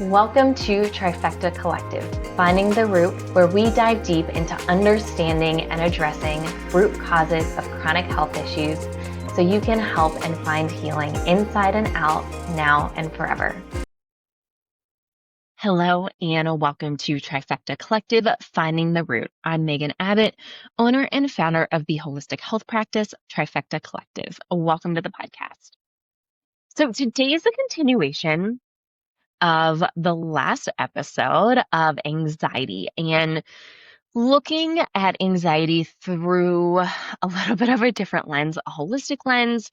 Welcome to Trifecta Collective, Finding the Root, where we dive deep into understanding and addressing root causes of chronic health issues so you can help and find healing inside and out, now and forever. Hello and welcome to Trifecta Collective, Finding the Root. I'm Megan Abbott, owner and founder of the holistic health practice, Trifecta Collective. Welcome to the podcast. So today is a continuation of the last episode of anxiety and looking at anxiety through a little bit of a different lens, a holistic lens.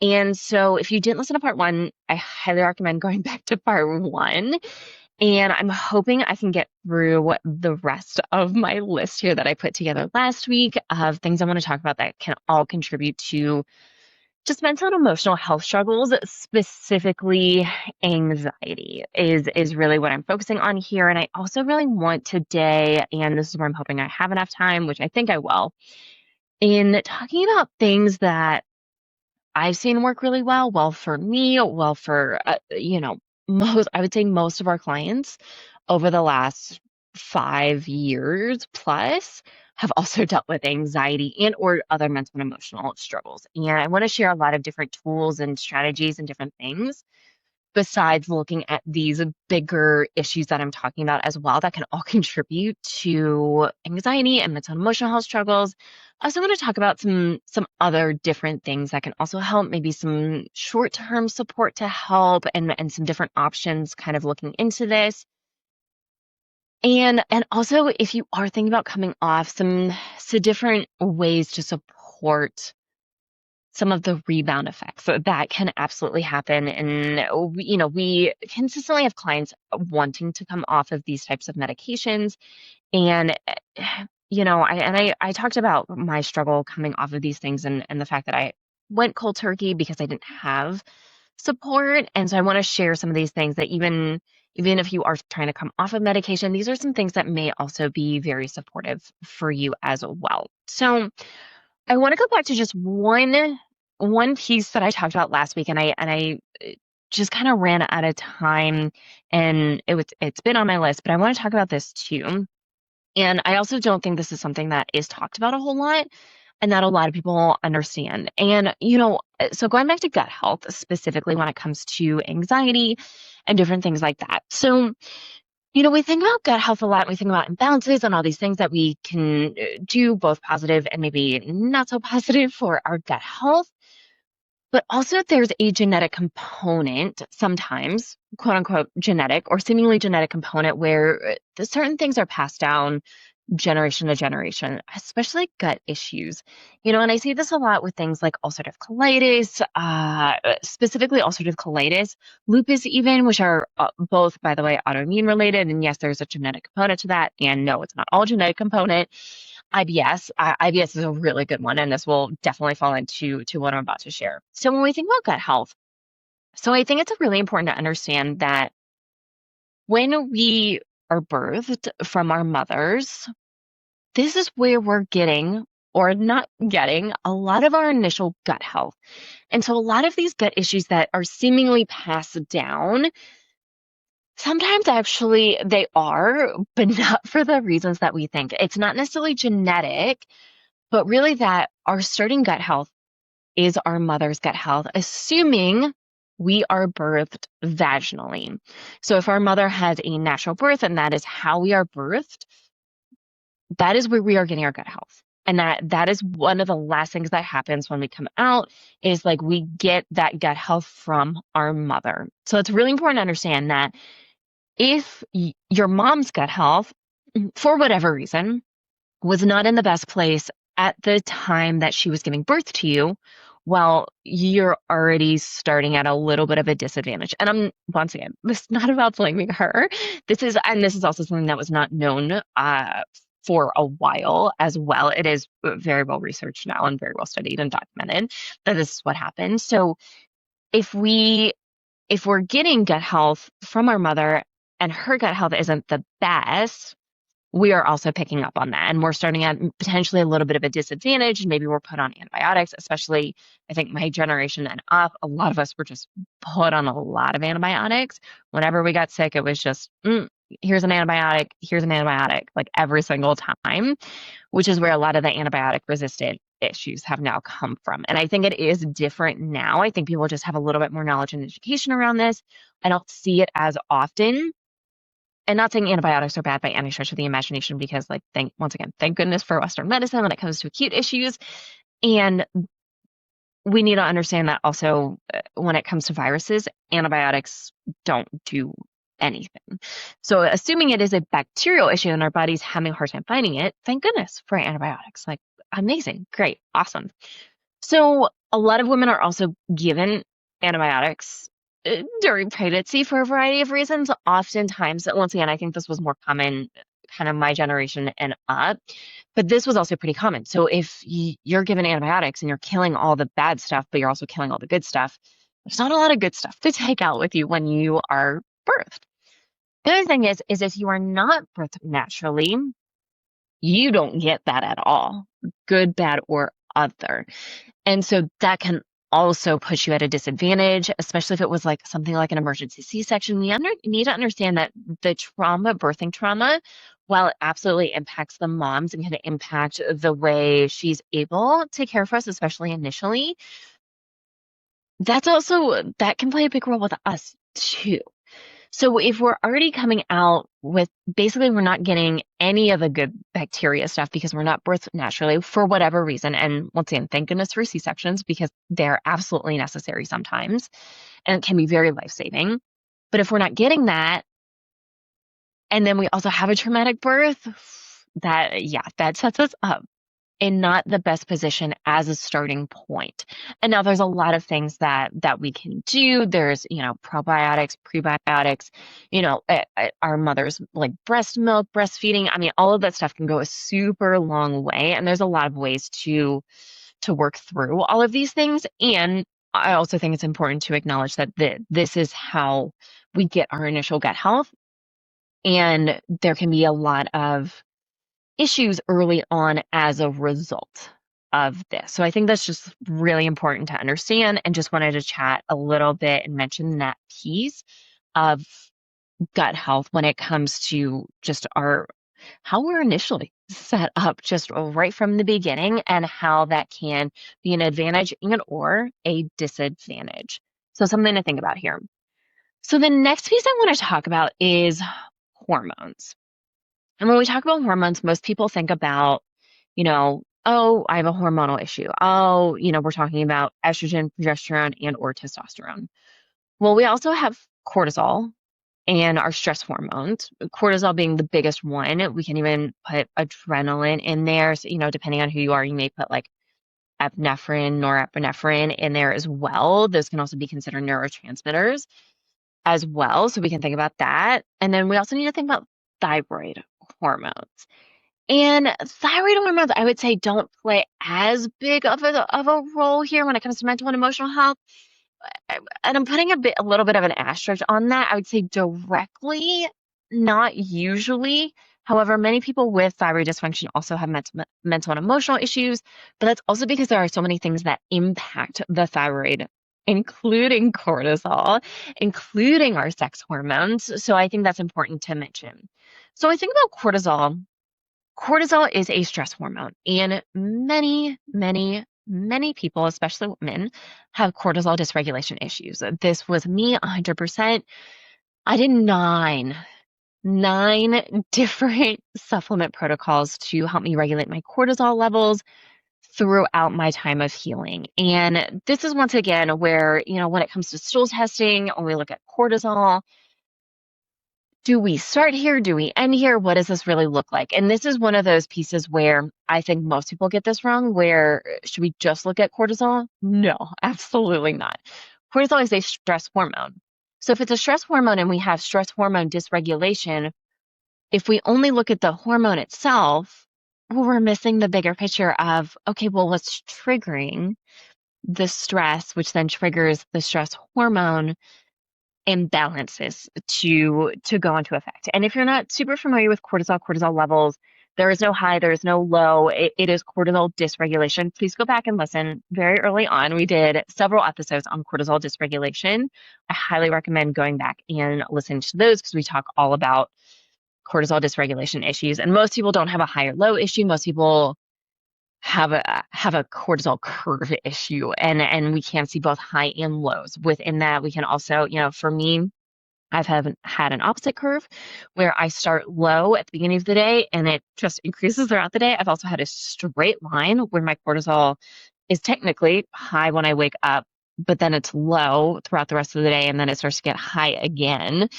And so if you didn't listen to part one, I highly recommend going back to part one. And I'm hoping I can get through the rest of my list here that I put together last week of things I want to talk about that can all contribute to just mental and emotional health struggles, specifically anxiety is really what I'm focusing on here. And I also really want today, and this is where I'm hoping I have enough time, which I think I will, in talking about things that I've seen work really well for me, well for, I would say most of our clients over the last 5 years plus have also dealt with anxiety and or other mental and emotional struggles. And I want to share a lot of different tools and strategies and different things besides looking at these bigger issues that I'm talking about as well that can all contribute to anxiety and mental and emotional health struggles. I also want to talk about some other different things that can also help, maybe some short-term support to help and some different options kind of looking into this. And also if you are thinking about coming off some different ways to support some of the rebound effects that can absolutely happen. And, we consistently have clients wanting to come off of these types of medications. And, I talked about my struggle coming off of these things and the fact that I went cold turkey because I didn't have support. And so I want to share some of these things that even if you are trying to come off of medication, these are some things that may also be very supportive for you as well. So I want to go back to just one piece that I talked about last week, and I just kind of ran out of time, and it's been on my list, but I want to talk about this too. And I also don't think this is something that is talked about a whole lot and that a lot of people understand. And so going back to gut health specifically when it comes to anxiety and different things like that. So we think about gut health a lot. We think about imbalances and all these things that we can do, both positive and maybe not so positive for our gut health. But also there's a genetic component, sometimes, quote unquote, genetic or seemingly genetic component where certain things are passed down generation to generation, especially gut issues. And I see this a lot with things like ulcerative colitis, specifically ulcerative colitis, lupus even, which are both, by the way, autoimmune related. And yes, there's a genetic component to that. And no, it's not all genetic component. IBS, IBS is a really good one, and this will definitely fall into what I'm about to share. So when we think about gut health, so I think it's really important to understand that when we are birthed from our mothers, this is where we're getting or not getting a lot of our initial gut health. And so a lot of these gut issues that are seemingly passed down, sometimes actually they are, but not for the reasons that we think. It's not necessarily genetic, but really that our starting gut health is our mother's gut health, assuming we are birthed vaginally. So if our mother has a natural birth and that is how we are birthed, that is where we are getting our gut health. And that is one of the last things that happens when we come out is like we get that gut health from our mother. So it's really important to understand that if your mom's gut health, for whatever reason, was not in the best place at the time that she was giving birth to you, well, you're already starting at a little bit of a disadvantage. And once again, this is not about blaming her. This is also something that was not known for a while as well. It is very well researched now and very well studied and documented that this is what happens. So if we're getting gut health from our mother and her gut health isn't the best, we are also picking up on that. And we're starting at potentially a little bit of a disadvantage. And maybe we're put on antibiotics, especially I think my generation and up, a lot of us were just put on a lot of antibiotics. Whenever we got sick, it was just, here's an antibiotic, like every single time, which is where a lot of the antibiotic resistant issues have now come from. And I think it is different now. I think people just have a little bit more knowledge and education around this. I don't see it as often. And not saying antibiotics are bad by any stretch of the imagination, because like, thank goodness for Western medicine when it comes to acute issues. And we need to understand that also when it comes to viruses, antibiotics don't do anything. So assuming it is a bacterial issue and our body's having a hard time fighting it, thank goodness for antibiotics. Like, amazing, great, awesome. So a lot of women are also given antibiotics during pregnancy for a variety of reasons. Oftentimes, once again, I think this was more common kind of my generation and up, but this was also pretty common. So if you're given antibiotics and you're killing all the bad stuff, but you're also killing all the good stuff, there's not a lot of good stuff to take out with you when you are birthed. The other thing is if you are not birthed naturally, you don't get that at all, good, bad, or other. And so that can also put you at a disadvantage, especially if it was like something like an emergency C-section. We need to understand that the birthing trauma, while it absolutely impacts the moms and can impact the way she's able to care for us, especially initially, that can play a big role with us too. So if we're already coming out with, basically we're not getting any of the good bacteria stuff because we're not birthed naturally for whatever reason. And once again, thank goodness for C-sections, because they're absolutely necessary sometimes and it can be very life-saving. But if we're not getting that, and then we also have a traumatic birth, that sets us up in not the best position as a starting point. And now there's a lot of things that we can do. There's, probiotics, prebiotics, our mother's like breast milk, breastfeeding. I mean, all of that stuff can go a super long way. And there's a lot of ways to work through all of these things. And I also think it's important to acknowledge that this is how we get our initial gut health. And there can be a lot of issues early on as a result of this. So I think that's just really important to understand, and just wanted to chat a little bit and mention that piece of gut health when it comes to just how we're initially set up just right from the beginning, and how that can be an advantage and or a disadvantage. So something to think about here. So the next piece I want to talk about is hormones. And when we talk about hormones, most people think about, oh, I have a hormonal issue. Oh, we're talking about estrogen, progesterone, and or testosterone. Well, we also have cortisol and our stress hormones, cortisol being the biggest one. We can even put adrenaline in there. So, depending on who you are, you may put like epinephrine, norepinephrine in there as well. Those can also be considered neurotransmitters as well. So we can think about that. And then we also need to think about thyroid hormones. And thyroid hormones, I would say, don't play as big of a role here when it comes to mental and emotional health. And I'm putting a little bit of an asterisk on that. I would say directly, not usually. However, many people with thyroid dysfunction also have mental and emotional issues, but that's also because there are so many things that impact the thyroid, including cortisol, including our sex hormones. So I think that's important to mention. So I think about cortisol. Cortisol is a stress hormone, and many, many, many people, especially women, have cortisol dysregulation issues. This was me 100%. I did nine different supplement protocols to help me regulate my cortisol levels throughout my time of healing. And this is once again where, when it comes to stool testing, when we look at cortisol, do we start here? Do we end here? What does this really look like? And this is one of those pieces where I think most people get this wrong, where should we just look at cortisol? No, absolutely not. Cortisol is a stress hormone. So if it's a stress hormone and we have stress hormone dysregulation, if we only look at the hormone itself, well, we're missing the bigger picture of, okay, well, what's triggering the stress, which then triggers the stress hormone imbalances to go into effect. And if you're not super familiar with cortisol levels, there is no high, there is no low. It is cortisol dysregulation. Please go back and listen. Very early on, we did several episodes on cortisol dysregulation. I highly recommend going back and listening to those because we talk all about cortisol dysregulation issues. And most people don't have a high or low issue. Most people have a cortisol curve issue, and we can see both high and lows. Within that, we can also, for me, I've had an opposite curve where I start low at the beginning of the day and it just increases throughout the day. I've also had a straight line where my cortisol is technically high when I wake up, but then it's low throughout the rest of the day, and then it starts to get high again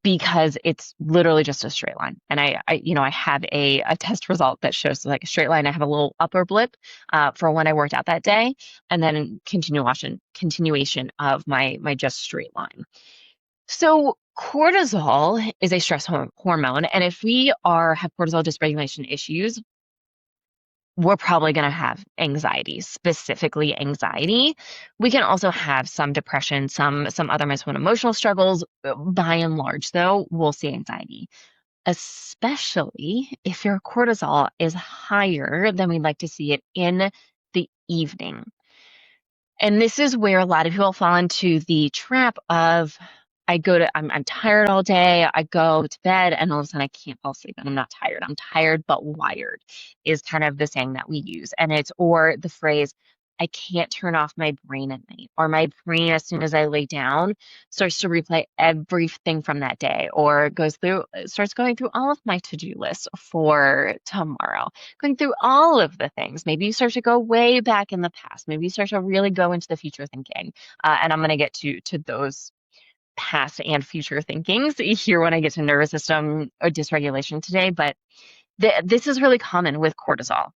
because it's literally just a straight line. And I have a test result that shows like a straight line. I have a little upper blip for when I worked out that day, and then continuation of my just straight line. So cortisol is a stress hormone, and if we have cortisol dysregulation issues, we're probably going to have anxiety, specifically anxiety. We can also have some depression, some other mental and emotional struggles. By and large, though, we'll see anxiety, especially if your cortisol is higher than we'd like to see it in the evening. And this is where a lot of people fall into the trap of, I'm tired all day, I go to bed, and all of a sudden I can't fall asleep, and I'm not tired. I'm tired but wired is kind of the saying that we use. Or the phrase, I can't turn off my brain at night, or my brain, as soon as I lay down, starts to replay everything from that day, or starts going through all of my to-do lists for tomorrow, going through all of the things. Maybe you start to go way back in the past. Maybe you start to really go into the future thinking. And I'm going to get to those past and future thinkings here when I get to nervous system or dysregulation today. But this is really common with cortisol.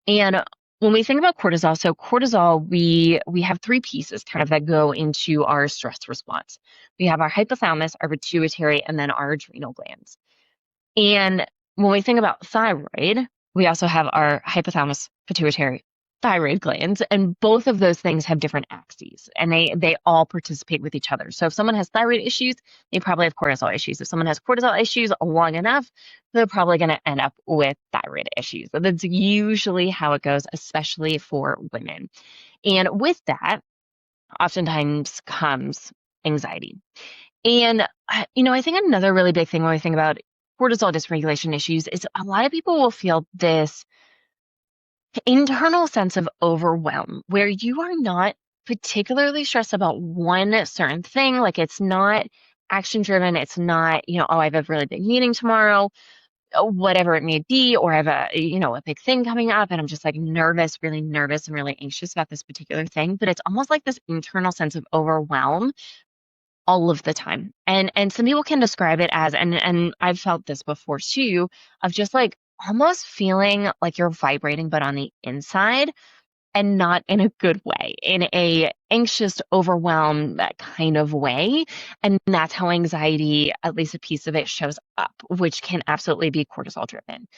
And when we think about cortisol, so cortisol, we have three pieces kind of that go into our stress response. We have our hypothalamus, our pituitary, and then our adrenal glands. And when we think about thyroid, we also have our hypothalamus, pituitary, thyroid glands, and both of those things have different axes, and they all participate with each other. So if someone has thyroid issues, they probably have cortisol issues. If someone has cortisol issues long enough, they're probably going to end up with thyroid issues. So that's usually how it goes, especially for women. And with that, oftentimes comes anxiety. And I think another really big thing when we think about cortisol dysregulation issues is a lot of people will feel this internal sense of overwhelm where you are not particularly stressed about one certain thing. Like, it's not action driven. It's not, I have a really big meeting tomorrow, whatever it may be, or I have a big thing coming up and I'm just like really nervous and really anxious about this particular thing. But it's almost like this internal sense of overwhelm all of the time. And some people can describe it as, and I've felt this before too, of just like almost feeling like you're vibrating, but on the inside, and not in a good way, in a anxious, overwhelmed, that kind of way. And that's how anxiety, at least a piece of it, shows up, which can absolutely be cortisol driven.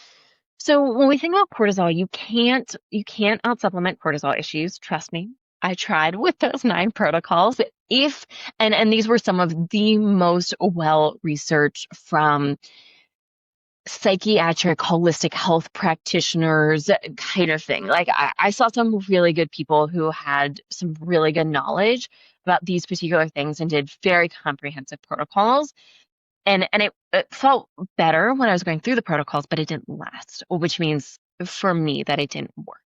So when we think about cortisol, you can't out supplement cortisol issues. Trust me. I tried with those 9 protocols. And these were some of the most well-researched from psychiatric, holistic health practitioners kind of thing. Like I saw some really good people who had some really good knowledge about these particular things and did very comprehensive protocols. And it felt better when I was going through the protocols, but it didn't last, which means for me that it didn't work.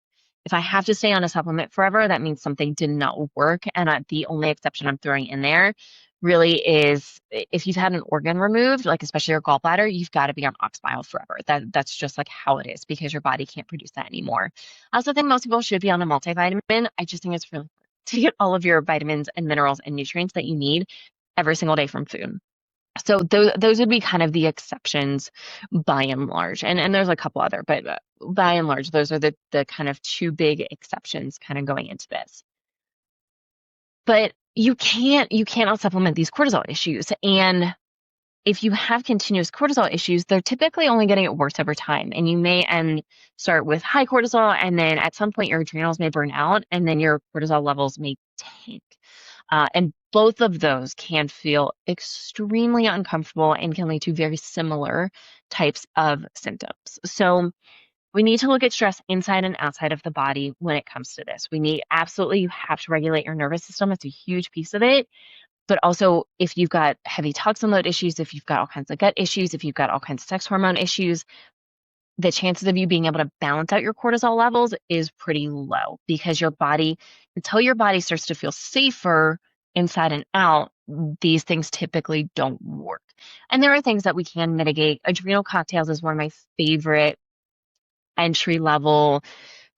If I have to stay on a supplement forever, that means something did not work. And the only exception I'm throwing in there really is if you've had an organ removed, like especially your gallbladder, you've got to be on ox bile forever. That's just like how it is because your body can't produce that anymore. I also think most people should be on a multivitamin. I just think it's really important to get all of your vitamins and minerals and nutrients that you need every single day from food. So those would be kind of the exceptions by and large. And there's a couple other, but by and large, those are the kind of 2 big exceptions kind of going into this. But you can't out supplement these cortisol issues. And if you have continuous cortisol issues, they're typically only getting it worse over time. And you may start with high cortisol, and then at some point your adrenals may burn out, and then your cortisol levels may tank. And both of those can feel extremely uncomfortable and can lead to very similar types of symptoms. So we need to look at stress inside and outside of the body when it comes to this. You have to regulate your nervous system. It's a huge piece of it. But also, if you've got heavy toxin load issues, if you've got all kinds of gut issues, if you've got all kinds of sex hormone issues, the chances of you being able to balance out your cortisol levels is pretty low, because until your body starts to feel safer inside and out, these things typically don't work. And there are things that we can mitigate. Adrenal cocktails is one of my favorite entry level,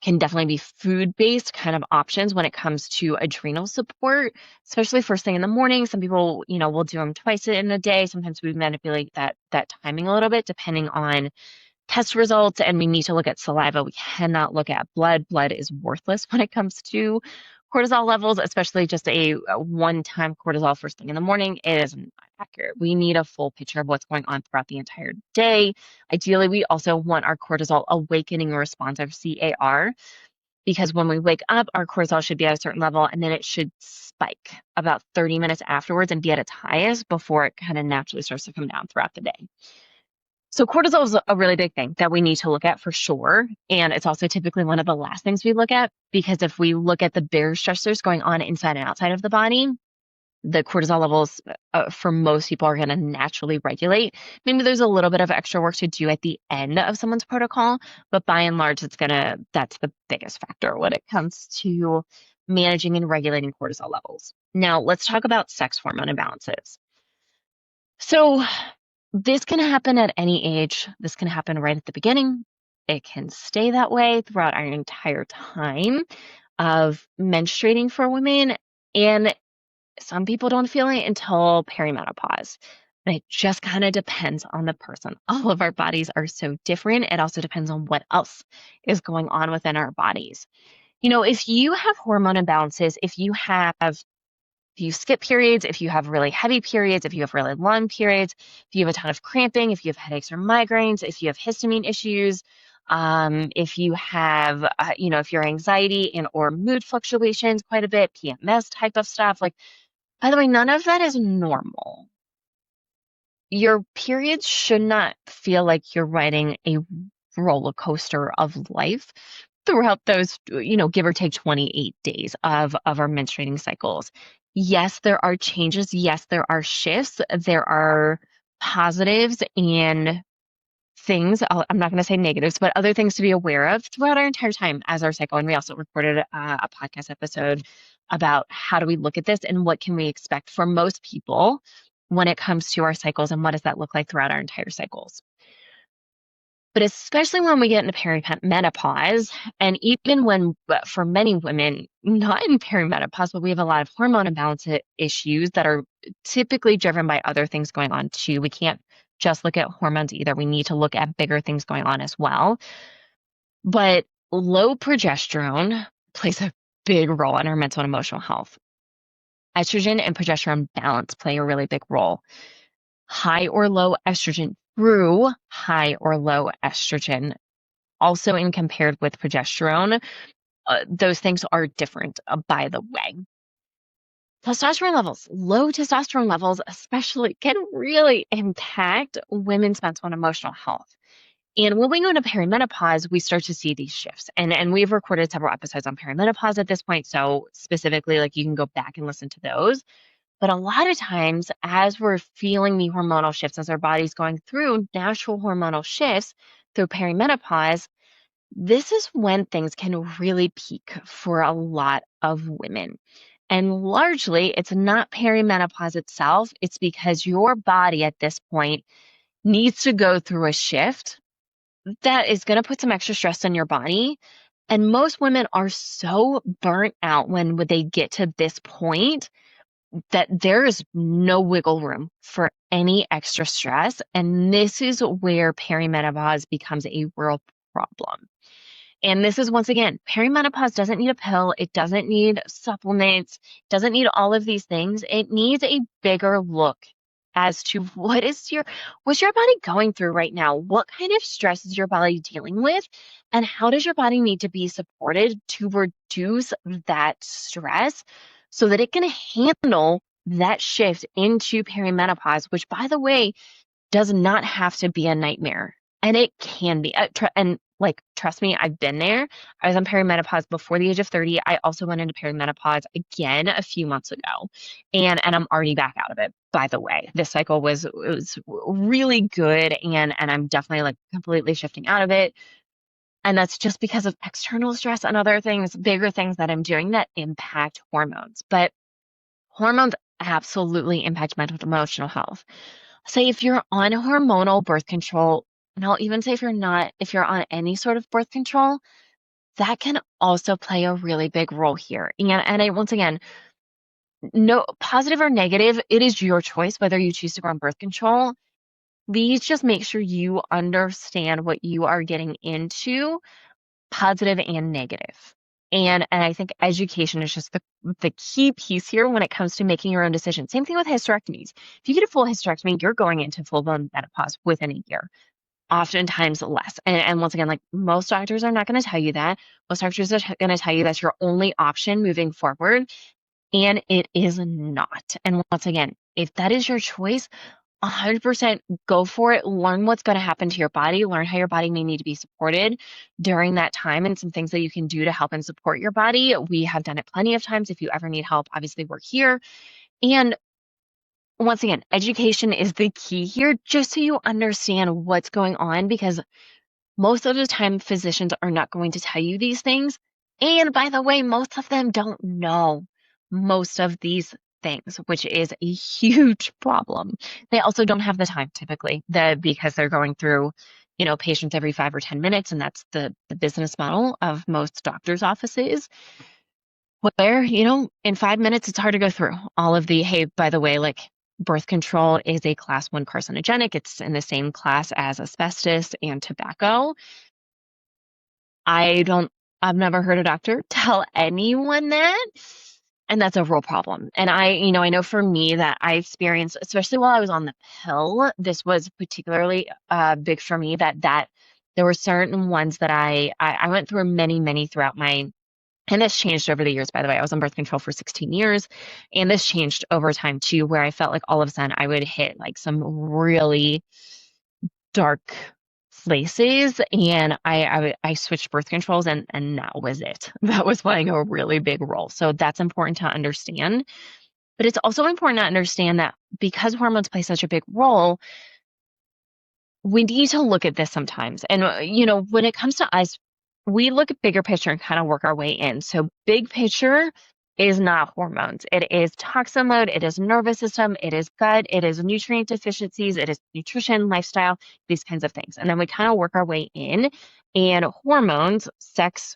can definitely be food-based kind of options when it comes to adrenal support, especially first thing in the morning. Some people, will do them twice in a day. Sometimes we manipulate that timing a little bit depending on test results, and we need to look at saliva. We cannot look at blood. Blood is worthless when it comes to cortisol levels, especially just a one-time cortisol first thing in the morning. It is not accurate. We need a full picture of what's going on throughout the entire day. Ideally, we also want our cortisol awakening response, our CAR, because when we wake up, our cortisol should be at a certain level, and then it should spike about 30 minutes afterwards and be at its highest before it kind of naturally starts to come down throughout the day. So cortisol is a really big thing that we need to look at for sure. And it's also typically one of the last things we look at, because if we look at the bigger stressors going on inside and outside of the body, the cortisol levels for most people are going to naturally regulate. Maybe there's a little bit of extra work to do at the end of someone's protocol, but by and large, that's the biggest factor when it comes to managing and regulating cortisol levels. Now, let's talk about sex hormone imbalances. So this can happen at any age. This can happen right at the beginning. It can stay that way throughout our entire time of menstruating for women. And some people don't feel it until perimenopause. And it just kind of depends on the person. All of our bodies are so different. It also depends on what else is going on within our bodies. If you have hormone imbalances, if you skip periods, if you have really heavy periods, if you have really long periods, if you have a ton of cramping, if you have headaches or migraines, if you have histamine issues, if you have, if your anxiety and or mood fluctuations quite a bit, PMS type of stuff, by the way, none of that is normal. Your periods should not feel like you're riding a roller coaster of life throughout those, give or take 28 days of our menstruating cycles. Yes, there are changes. Yes, there are shifts. There are positives and things. I'm not going to say negatives, but other things to be aware of throughout our entire time as our cycle. And we also recorded a podcast episode about how do we look at this and what can we expect for most people when it comes to our cycles, and what does that look like throughout our entire cycles. But especially when we get into perimenopause, and even when, for many women, not in perimenopause, but we have a lot of hormone imbalance issues that are typically driven by other things going on too. We can't just look at hormones either. We need to look at bigger things going on as well. But low progesterone plays a big role in our mental and emotional health. Estrogen and progesterone balance play a really big role. High or low estrogen through high or low estrogen, also in compared with progesterone, those things are different, by the way. Testosterone levels, low testosterone levels especially, can really impact women's mental and emotional health. And when we go into perimenopause, we start to see these shifts. And we've recorded several episodes on perimenopause at this point. So specifically, you can go back and listen to those. But a lot of times, as we're feeling the hormonal shifts, as our body's going through natural hormonal shifts through perimenopause, this is when things can really peak for a lot of women. And largely, it's not perimenopause itself. It's because your body at this point needs to go through a shift that is going to put some extra stress on your body. And most women are so burnt out when they get to this point that there is no wiggle room for any extra stress. And this is where perimenopause becomes a real problem. And this is, once again, perimenopause doesn't need a pill. It doesn't need supplements. It doesn't need all of these things. It needs a bigger look as to what's your body going through right now? What kind of stress is your body dealing with? And how does your body need to be supported to reduce that stress so that it can handle that shift into perimenopause, which, by the way, does not have to be a nightmare. And it can be. Trust me, I've been there. I was on perimenopause before the age of 30. I also went into perimenopause again a few months ago. And I'm already back out of it, by the way. This cycle was really good, and I'm definitely like completely shifting out of it. And that's just because of external stress and other things, bigger things that I'm doing that impact hormones. But hormones absolutely impact mental and emotional health. Say if you're on hormonal birth control, and I'll even say if you're on any sort of birth control, that can also play a really big role here. Once again, no positive or negative, it is your choice whether you choose to go on birth control. Please just make sure you understand what you are getting into, positive and negative. And I think education is just the key piece here when it comes to making your own decision. Same thing with hysterectomies. If you get a full hysterectomy, you're going into full-blown menopause within a year, oftentimes less. And once again, like most doctors are not going to tell you that. Most doctors are going to tell you that's your only option moving forward, and it is not. And once again, if that is your choice, 100% go for it. Learn what's going to happen to your body. Learn how your body may need to be supported during that time and some things that you can do to help and support your body. We have done it plenty of times. If you ever need help, obviously we're here. And once again, education is the key here, just so you understand what's going on, because most of the time physicians are not going to tell you these things. And by the way, most of them don't know most of these things, which is a huge problem. They also don't have the time typically, because they're going through, patients every 5 or 10 minutes, and that's the business model of most doctors' offices. Where, in 5 minutes, it's hard to go through all of the, hey, by the way, like birth control is a class 1 carcinogenic. It's in the same class as asbestos and tobacco. I've never heard a doctor tell anyone that. And that's a real problem. And I know for me that I experienced, especially while I was on the pill, this was particularly big for me, that there were certain ones that I went through many throughout and this changed over the years, by the way. I was on birth control for 16 years, and this changed over time too, where I felt like all of a sudden I would hit like some really dark places, and I switched birth controls, and that was it. That was playing a really big role. So that's important to understand. But it's also important to understand that because hormones play such a big role, we need to look at this sometimes. And, when it comes to us, we look at bigger picture and kind of work our way in. So big picture is not hormones. It is toxin load. It is nervous system. It is gut. It is nutrient deficiencies. It is nutrition, lifestyle, these kinds of things. And then we kind of work our way in, and hormones, sex,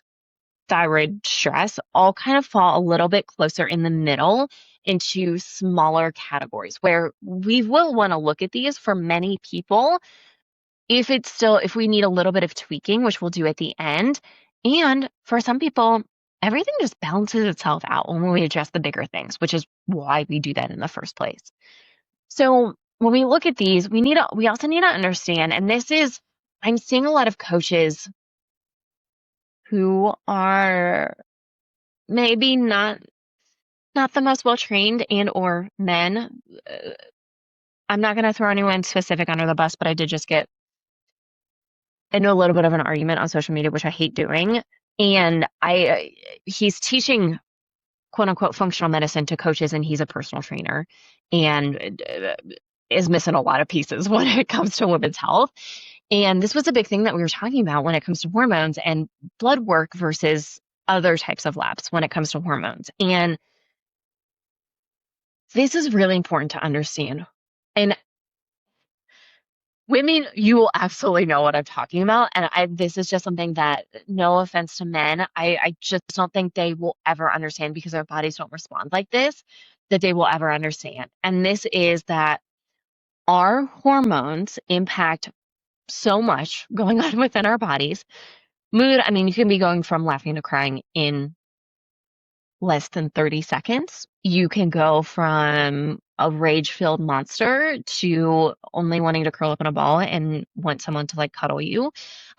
thyroid, stress, all kind of fall a little bit closer in the middle into smaller categories, where we will want to look at these for many people if we need a little bit of tweaking, which we'll do at the end. And for some people, everything just balances itself out when we address the bigger things, which is why we do that in the first place. So when we look at these, we also need to understand, and I'm seeing a lot of coaches who are maybe not the most well-trained, and or men. I'm not going to throw anyone specific under the bus, but I did just get into a little bit of an argument on social media, which I hate doing. And he's teaching quote unquote functional medicine to coaches, and he's a personal trainer, and is missing a lot of pieces when it comes to women's health. And this was a big thing that we were talking about when it comes to hormones and blood work versus other types of labs when it comes to hormones. And this is really important to understand. And women, you will absolutely know what I'm talking about. And this is just something that, no offense to men, I just don't think they will ever understand, because our bodies don't respond like this, that they will ever understand. And this is that our hormones impact so much going on within our bodies. Mood, I mean, you can be going from laughing to crying in less than 30 seconds. You can go from a rage-filled monster to only wanting to curl up in a ball and want someone to like cuddle you.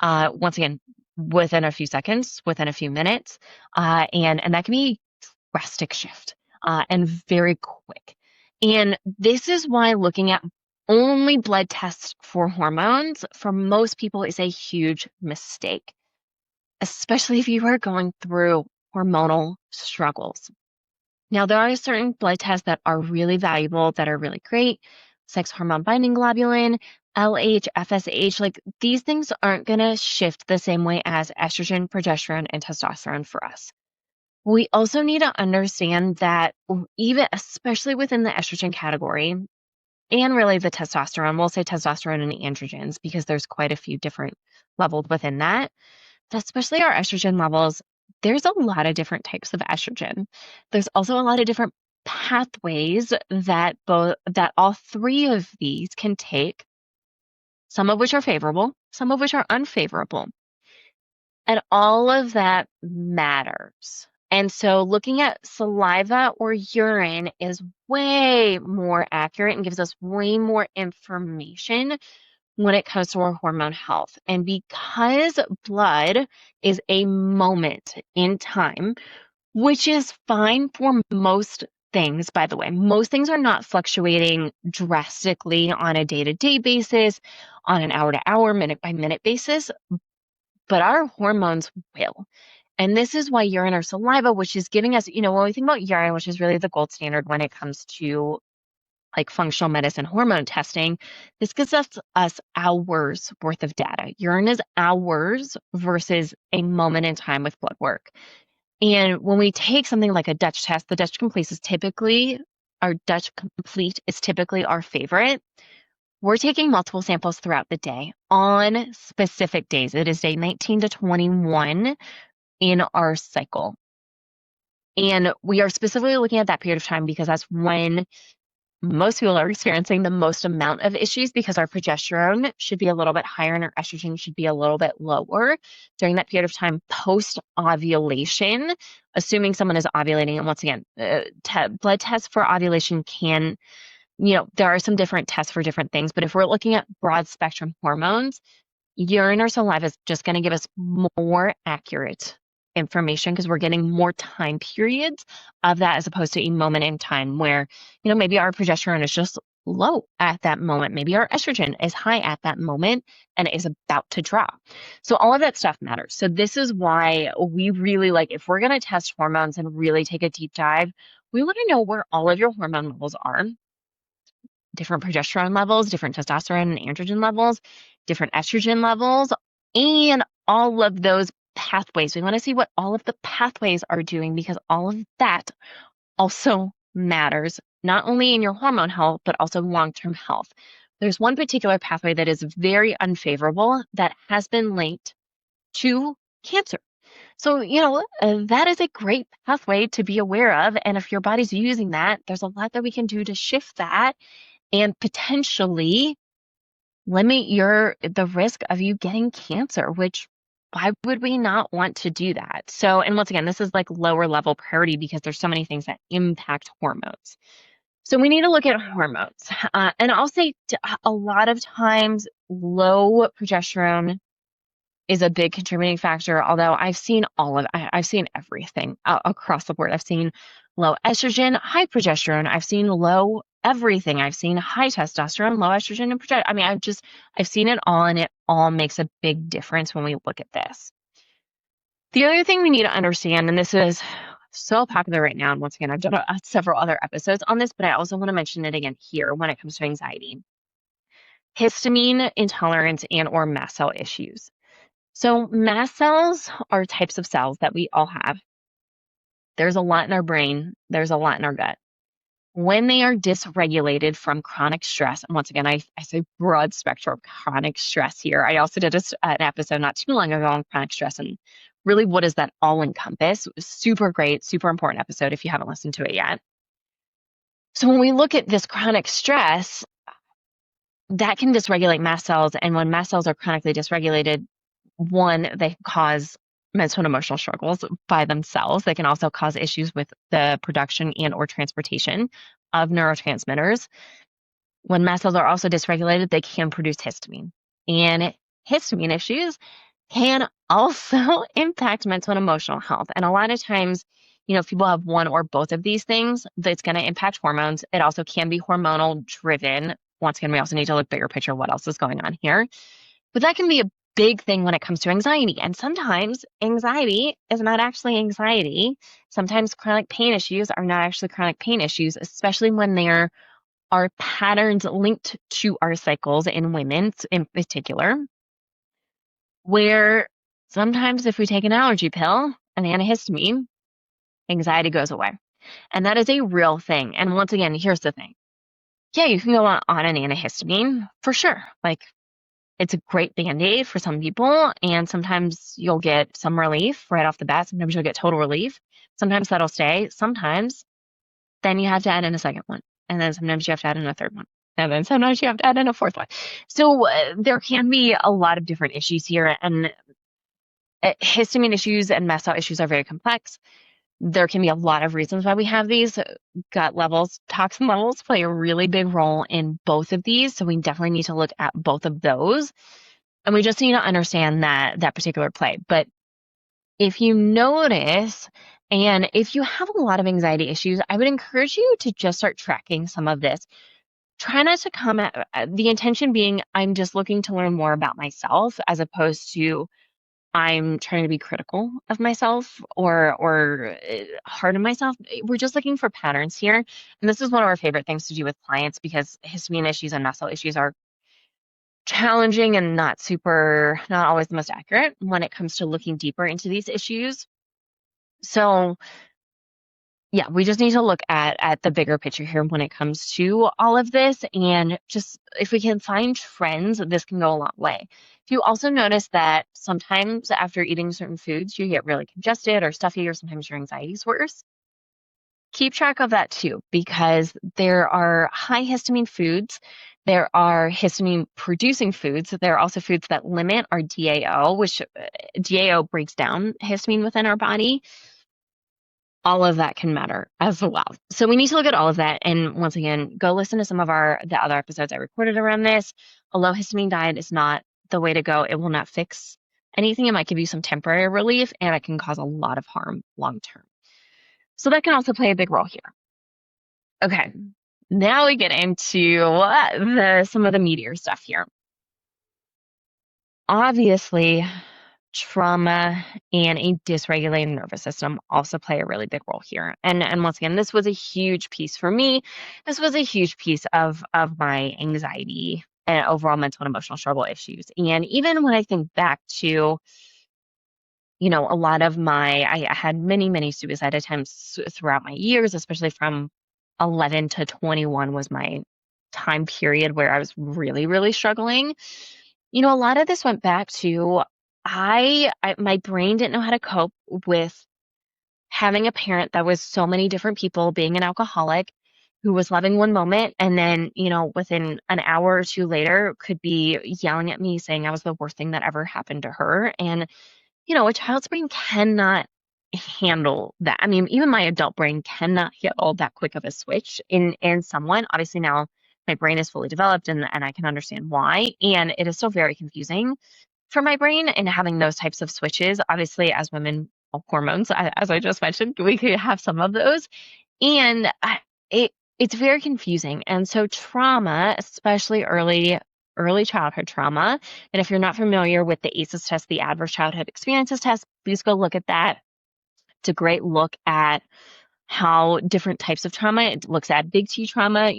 Once again, within a few seconds, within a few minutes. And that can be a drastic shift. and very quick. And this is why looking at only blood tests for hormones for most people is a huge mistake, especially if you are going through hormonal struggles. Now, there are certain blood tests that are really valuable, that are really great. Sex hormone binding globulin, LH, FSH, like these things aren't going to shift the same way as estrogen, progesterone, and testosterone for us. We also need to understand that even, especially within the estrogen category, and really the testosterone, we'll say testosterone and androgens because there's quite a few different levels within that, but especially our estrogen levels, there's a lot of different types of estrogen. There's also a lot of different pathways that all three of these can take, some of which are favorable, some of which are unfavorable. And all of that matters. And so looking at saliva or urine is way more accurate and gives us way more information when it comes to our hormone health. And because blood is a moment in time, which is fine for most things, by the way, most things are not fluctuating drastically on a day-to-day basis, on an hour-to-hour, minute-by-minute basis, but our hormones will. And this is why urine or saliva, which is giving us, when we think about urine, which is really the gold standard when it comes to like functional medicine hormone testing, this gives us hours worth of data. Urine is hours versus a moment in time with blood work. And when we take something like a Dutch test, the Dutch Complete is typically our favorite. We're taking multiple samples throughout the day on specific days. It is day 19 to 21 in our cycle. And we are specifically looking at that period of time because that's when most people are experiencing the most amount of issues, because our progesterone should be a little bit higher and our estrogen should be a little bit lower during that period of time post-ovulation, assuming someone is ovulating. And once again, blood tests for ovulation can, there are some different tests for different things, but if we're looking at broad spectrum hormones, urine or saliva is just going to give us more accurate information because we're getting more time periods of that as opposed to a moment in time where, maybe our progesterone is just low at that moment. Maybe our estrogen is high at that moment and is about to drop. So all of that stuff matters. So this is why we really if we're going to test hormones and really take a deep dive, we want to know where all of your hormone levels are. Different progesterone levels, different testosterone and androgen levels, different estrogen levels, and all of those pathways. We want to see what all of the pathways are doing because all of that also matters, not only in your hormone health, but also long-term health. There's one particular pathway that is very unfavorable that has been linked to cancer. So, that is a great pathway to be aware of. And if your body's using that, there's a lot that we can do to shift that and potentially limit the risk of you getting cancer, which why would we not want to do that? So, and once again, this is lower level priority because there's so many things that impact hormones. So we need to look at hormones. And I'll say a lot of times low progesterone is a big contributing factor, although I've seen I've seen everything across the board. I've seen low estrogen, high progesterone. I've seen low everything. I've seen high testosterone, low estrogen, and progesterone. I mean, I've seen it all, and it all makes a big difference when we look at this. The other thing we need to understand, and this is so popular right now, and once again, I've done several other episodes on this, but I also want to mention it again here when it comes to anxiety. Histamine intolerance and or mast cell issues. So mast cells are types of cells that we all have. There's a lot in our brain. There's a lot in our gut. When they are dysregulated from chronic stress, and once again, I say broad spectrum of chronic stress here. I also did an episode not too long ago on chronic stress and really what does that all encompass. It was super great, super important episode if you haven't listened to it yet. So when we look at this chronic stress, that can dysregulate mast cells. And when mast cells are chronically dysregulated, one, they cause mental and emotional struggles by themselves. They can also cause issues with the production and or transportation of neurotransmitters. When mast cells are also dysregulated, they can produce histamine. And histamine issues can also impact mental and emotional health. And a lot of times, if people have one or both of these things, that's going to impact hormones. It also can be hormonal driven. Once again, we also need to look bigger picture, what else is going on here. But that can be a big thing when it comes to anxiety. And sometimes anxiety is not actually anxiety. Sometimes chronic pain issues are not actually chronic pain issues, especially when there are patterns linked to our cycles in women in particular, where sometimes if we take an allergy pill, an antihistamine, anxiety goes away. And that is a real thing. And once again, here's the thing. Yeah, you can go on an antihistamine for sure. Like, it's a great Band-Aid for some people, and sometimes you'll get some relief right off the bat. Sometimes you'll get total relief. Sometimes that'll stay. Sometimes then you have to add in a second one. And then sometimes you have to add in a third one. And then sometimes you have to add in a fourth one. So there can be a lot of different issues here. And histamine issues and mast cell issues are very complex. There can be a lot of reasons why we have these. Gut levels, toxin levels play a really big role in both of these. So we definitely need to look at both of those. And we just need to understand that particular play. But if you notice, and if you have a lot of anxiety issues, I would encourage you to just start tracking some of this. Try not to come at the intention being, I'm just looking to learn more about myself, as opposed to I'm trying to be critical of myself or hard on myself. We're just looking for patterns here. And this is one of our favorite things to do with clients, because histamine issues and mast cell issues are challenging and not always the most accurate when it comes to looking deeper into these issues. So yeah, we just need to look at the bigger picture here when it comes to all of this. And just if we can find trends, this can go a long way. If you also notice that sometimes after eating certain foods, you get really congested or stuffy, or sometimes your anxiety is worse, keep track of that too, because there are high histamine foods. There are histamine producing foods. There are also foods that limit our DAO, which DAO breaks down histamine within our body. All of that can matter as well. So we need to look at all of that. And once again, go listen to some of the other episodes I recorded around this. A low histamine diet is not the way to go. It will not fix anything. It might give you some temporary relief, and it can cause a lot of harm long term. So that can also play a big role here. Okay, now we get into some of the meatier stuff here. Obviously, trauma and a dysregulated nervous system also play a really big role here. And once again, this was a huge piece for me. This was a huge piece of my anxiety and overall mental and emotional struggle issues. And even when I think back to, a lot of I had many suicide attempts throughout my years, especially from 11 to 21 was my time period where I was really, really struggling. A lot of this went back to my brain didn't know how to cope with having a parent that was so many different people, being an alcoholic who was loving one moment, and then, within an hour or two later could be yelling at me saying I was the worst thing that ever happened to her. And, a child's brain cannot handle that. I mean, even my adult brain cannot handle that quick of a switch in someone. Obviously now my brain is fully developed and I can understand why. And it is still very confusing for my brain and having those types of switches. Obviously, as women, hormones, as I just mentioned, we could have some of those. And it's very confusing. And so trauma, especially early childhood trauma, and if you're not familiar with the ACEs test, the Adverse Childhood Experiences test, please go look at that. It's a great look at how different types of trauma, it looks at big T trauma,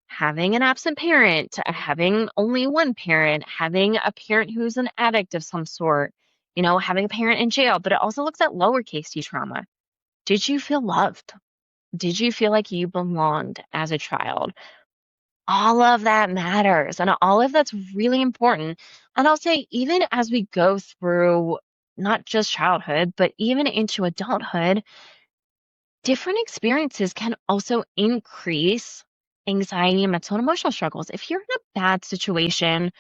having an absent parent, having only one parent, having a parent who's an addict of some sort, having a parent in jail. But it also looks at lowercase T trauma. Did you feel loved? Did you feel like you belonged as a child? All of that matters, and all of that's really important. And I'll say, even as we go through not just childhood, but even into adulthood, different experiences can also increase anxiety and mental and emotional struggles. If you're in a bad situation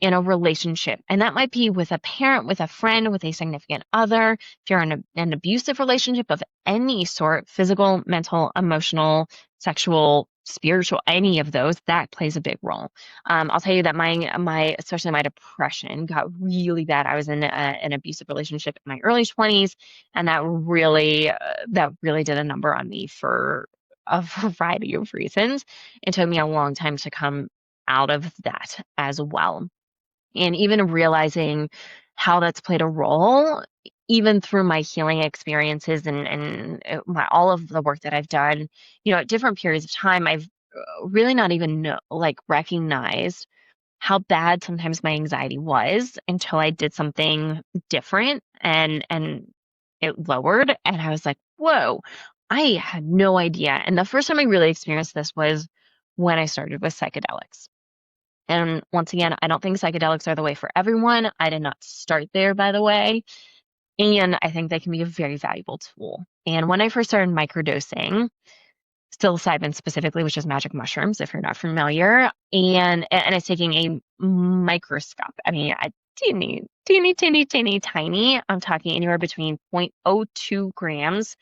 in a relationship, and that might be with a parent, with a friend, with a significant other, if you're in an abusive relationship of any sort, physical, mental, emotional, sexual, spiritual, any of those, that plays a big role. I'll tell you that my especially my depression got really bad. I was in an abusive relationship in my early 20s, and that really did a number on me for a variety of reasons. It took me a long time to come out of that as well. And even realizing how that's played a role, even through my healing experiences and all of the work that I've done, at different periods of time, I've really not even recognized how bad sometimes my anxiety was until I did something different and it lowered, and I was like, whoa, I had no idea. And the first time I really experienced this was when I started with psychedelics. And once again, I don't think psychedelics are the way for everyone. I did not start there, by the way. And I think they can be a very valuable tool. And when I first started microdosing, psilocybin specifically, which is magic mushrooms, if you're not familiar, and it's taking a microscope. I mean, teeny, tiny. I'm talking anywhere between zero point zero 0.02 grams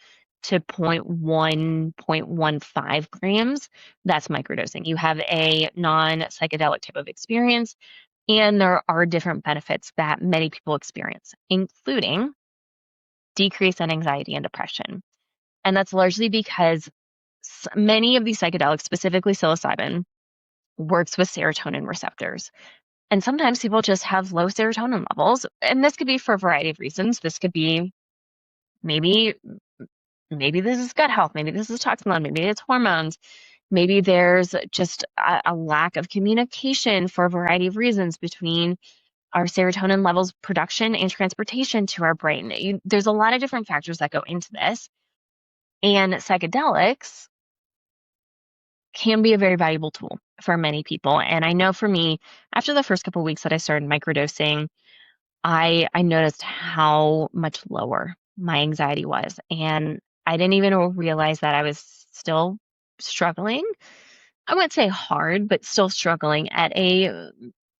to 0.15 grams. That's microdosing. You have a non-psychedelic type of experience, and there are different benefits that many people experience, including decrease in anxiety and depression. And that's largely because many of these psychedelics, specifically psilocybin, works with serotonin receptors. And sometimes people just have low serotonin levels. And this could be for a variety of reasons. This could be maybe this is gut health, maybe this is toxin load, maybe it's hormones, maybe there's just a lack of communication for a variety of reasons between our serotonin levels production and transportation to our brain. There's a lot of different factors that go into this. And psychedelics can be a very valuable tool for many people. And I know for me, after the first couple of weeks that I started microdosing, I noticed how much lower my anxiety was. And I didn't even realize that I was still struggling. I wouldn't say hard, but still struggling at a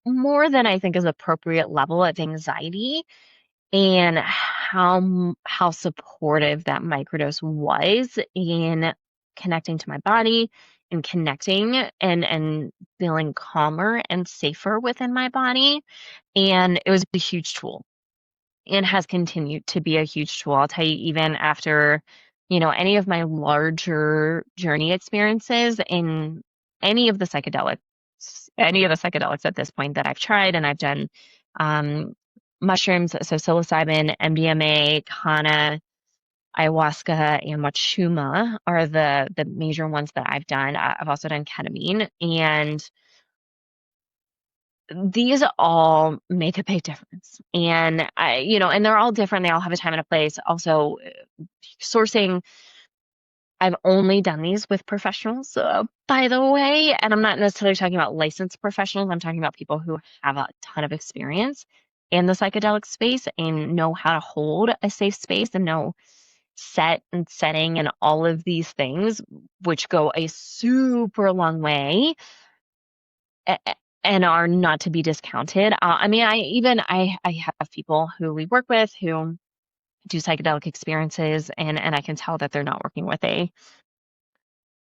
more than I think is appropriate level of anxiety, and how supportive that microdose was in connecting to my body and connecting and feeling calmer and safer within my body. And it was a huge tool and has continued to be a huge tool. I'll tell you, even after, any of my larger journey experiences in any of the psychedelics, at this point that I've tried, and I've done mushrooms, so psilocybin, MDMA, kanna, ayahuasca, and wachuma are the major ones that I've done. I've also done ketamine, and these all make a big difference. And and they're all different. They all have a time and a place. Also, sourcing, I've only done these with professionals, by the way, and I'm not necessarily talking about licensed professionals. I'm talking about people who have a ton of experience in the psychedelic space and know how to hold a safe space and know setting and all of these things, which go a super long way and are not to be discounted. I mean, I have people who we work with who do psychedelic experiences, and I can tell that they're not working with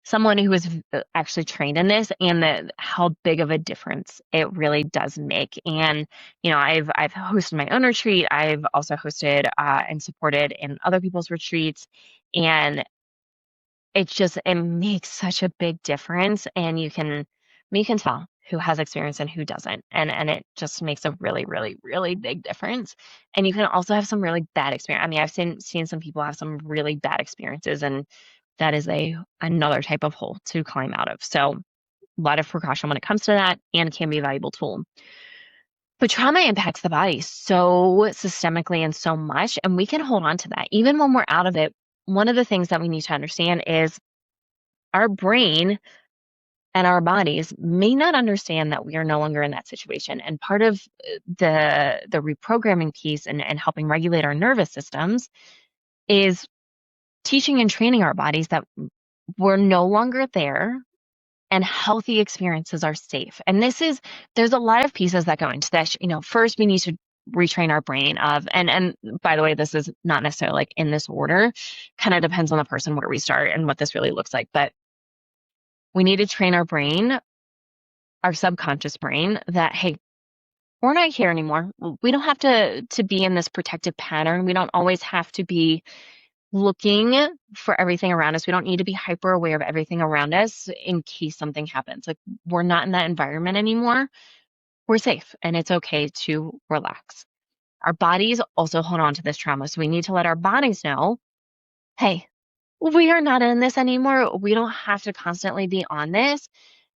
someone who is actually trained in this, and how big of a difference it really does make. And I've hosted my own retreat. I've also hosted and supported in other people's retreats, and it makes such a big difference. And you can tell who has experience and who doesn't, and it just makes a really, really, really big difference. And you can also have some really bad experience. I mean, I've seen some people have some really bad experiences, and that is another type of hole to climb out of. So a lot of precaution when it comes to that, and can be a valuable tool. But trauma impacts the body so systemically and so much, and we can hold on to that even when we're out of it. One of the things that we need to understand is our brain and our bodies may not understand that we are no longer in that situation. And part of the reprogramming piece and helping regulate our nervous systems is teaching and training our bodies that we're no longer there and healthy experiences are safe. And there's a lot of pieces that go into that. First we need to retrain our brain and by the way, this is not necessarily like in this order, kind of depends on the person where we start and what this really looks like. But We need to train our brain, our subconscious brain, that, hey, we're not here anymore. We don't have to be in this protective pattern. We don't always have to be looking for everything around us. We don't need to be hyper aware of everything around us in case something happens. Like, we're not in that environment anymore. We're safe, and it's okay to relax. Our bodies also hold on to this trauma. So we need to let our bodies know, hey, we are not in this anymore. We don't have to constantly be on this.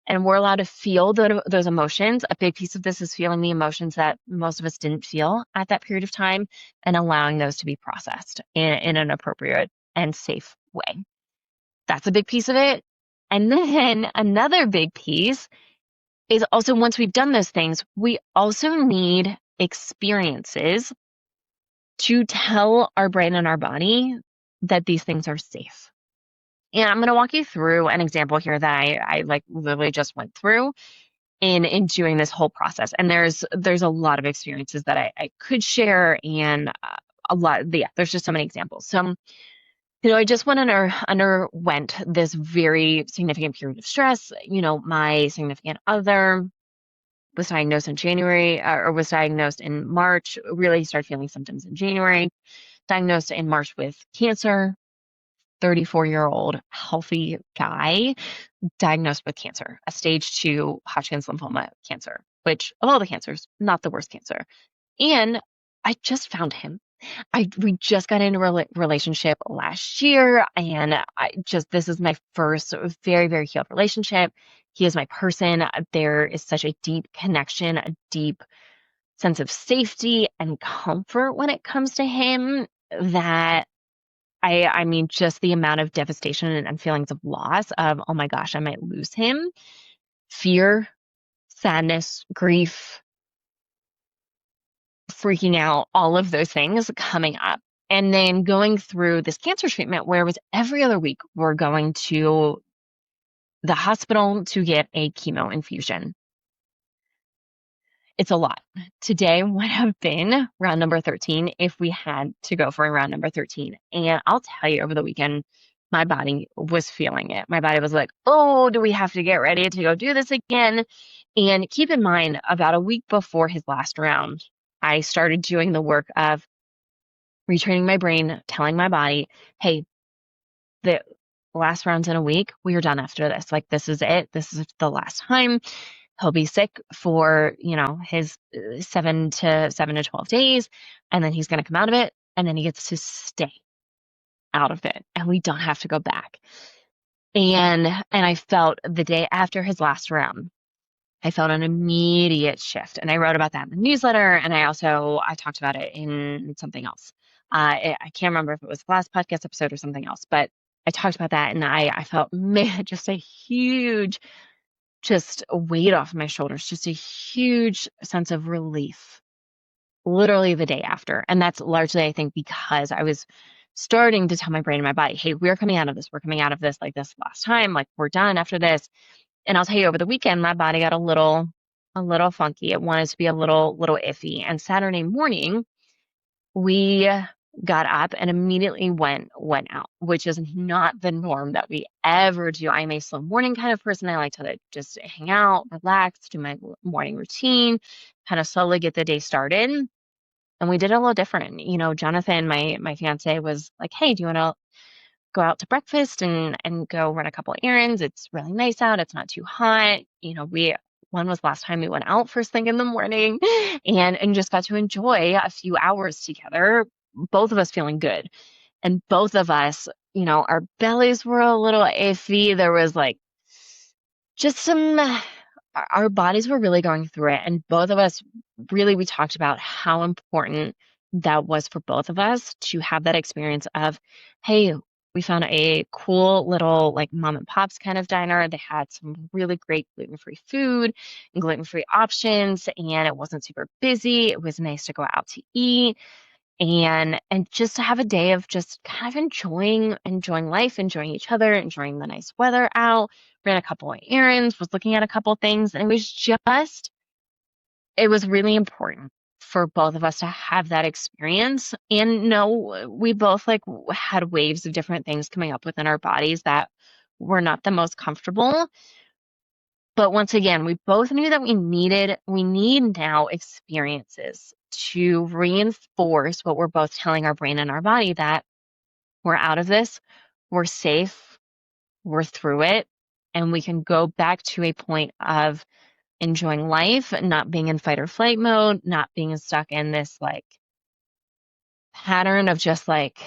And we're allowed to feel those emotions. A big piece of this is feeling the emotions that most of us didn't feel at that period of time and allowing those to be processed in an appropriate and safe way. That's a big piece of it. And then another big piece is also, once we've done those things, we also need experiences to tell our brain and our body that these things are safe. And I'm going to walk you through an example here that I like literally just went through in doing this whole process. And there's a lot of experiences that I could share, and there's just so many examples. So, I just underwent this very significant period of stress. My significant other was diagnosed in January, or was diagnosed in March, really started feeling symptoms in January, diagnosed in March with cancer. 34-year-old healthy guy diagnosed with cancer, a stage 2 Hodgkin's lymphoma cancer, which of all the cancers, not the worst cancer. And I just found him. We just got into a relationship last year, and this is my first very, very healed relationship. He is my person. There is such a deep connection, a deep sense of safety and comfort when it comes to him, that I mean, just the amount of devastation and feelings of loss of, oh my gosh, I might lose him, fear, sadness, grief, freaking out, all of those things coming up. And then going through this cancer treatment where it was every other week we're going to the hospital to get a chemo infusion. It's a lot. Today would have been round number 13 if we had to go for a round number 13. And I'll tell you, over the weekend, my body was feeling it. My body was like, oh, do we have to get ready to go do this again? And keep in mind, about a week before his last round, I started doing the work of retraining my brain, telling my body, hey, the last round's in a week. We are done after this. Like, this is it. This is the last time. He'll be sick for, his 7 to 12 days, and then he's going to come out of it, and then he gets to stay out of it, and we don't have to go back. And I felt the day after his last round, I felt an immediate shift, and I wrote about that in the newsletter, and I talked about it in something else. I can't remember if it was the last podcast episode or something else, but I talked about that, and I felt, man, just a huge just a weight off my shoulders, just a huge sense of relief, literally the day after. And that's largely, I think, because I was starting to tell my brain and my body, hey, we're coming out of this. We're coming out of this like this last time. Like, we're done after this. And I'll tell you, over the weekend, my body got a little funky. It wanted to be a little iffy. And Saturday morning, we got up and immediately went out, which is not the norm that we ever do. I'm a slow morning kind of person. I like to just hang out, relax, do my morning routine, kind of slowly get the day started. And we did it a little different. Jonathan, my fiance, was like, hey, do you want to go out to breakfast and go run a couple errands? It's really nice out. It's not too hot. When was the last time we went out first thing in the morning and just got to enjoy a few hours together, both of us feeling good. And both of us, our bellies were a little iffy. There was just our bodies were really going through it. And both of us, really, we talked about how important that was for both of us to have that experience of, hey, we found a cool little mom and pop's kind of diner. They had some really great gluten-free food and gluten-free options, and it wasn't super busy. It was nice to go out to eat and just to have a day of just kind of enjoying life, enjoying each other, enjoying the nice weather out. Ran a couple of errands, was looking at a couple things, and it was really important for both of us to have that experience. And no, we both had waves of different things coming up within our bodies that were not the most comfortable. But once again, we both knew that we need now experiences to reinforce what we're both telling our brain and our body, that we're out of this, we're safe, we're through it, and we can go back to a point of enjoying life, not being in fight or flight mode, not being stuck in this like pattern of just like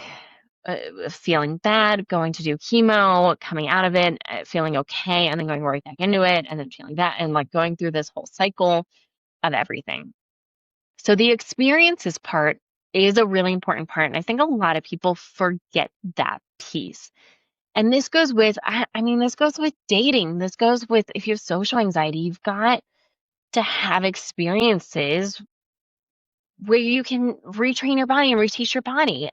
feeling bad, going to do chemo, coming out of it, feeling okay, and then going right back into it, and then feeling that, and like going through this whole cycle of everything. So the experiences part is a really important part. And I think a lot of people forget that piece. And this goes with, this goes with dating. This goes with, if you have social anxiety, you've got to have experiences where you can retrain your body and reteach your body.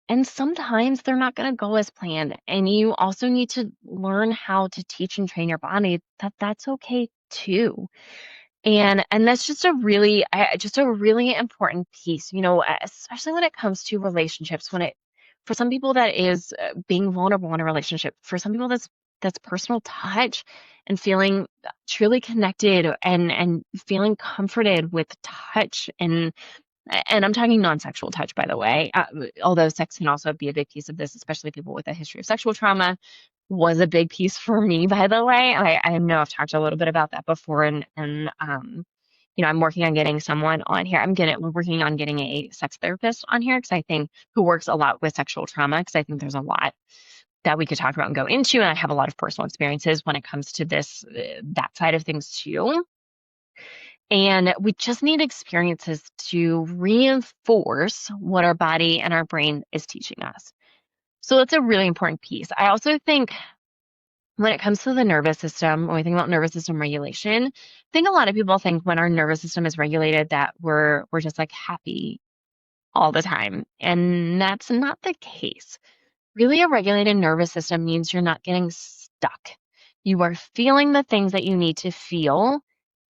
And sometimes they're not going to go as planned. And you also need to learn how to teach and train your body that that's okay too. And that's just a really important piece, especially when it comes to relationships. For some people that is being vulnerable in a relationship. For some people that's personal touch and feeling truly connected and feeling comforted with touch, and I'm talking non-sexual touch, by the way, although sex can also be a big piece of this, especially people with a history of sexual trauma was a big piece for me, by the way. I know I've talked a little bit about that before, and I'm working on getting someone on here. We're working on getting a sex therapist on here, because I think who works a lot with sexual trauma, because I think there's a lot that we could talk about and go into, and I have a lot of personal experiences when it comes to this, that side of things too. And we just need experiences to reinforce what our body and our brain is teaching us. So that's a really important piece. I also think when it comes to the nervous system, when we think about nervous system regulation, I think a lot of people think when our nervous system is regulated that we're just like happy all the time. And that's not the case. Really, a regulated nervous system means you're not getting stuck. You are feeling the things that you need to feel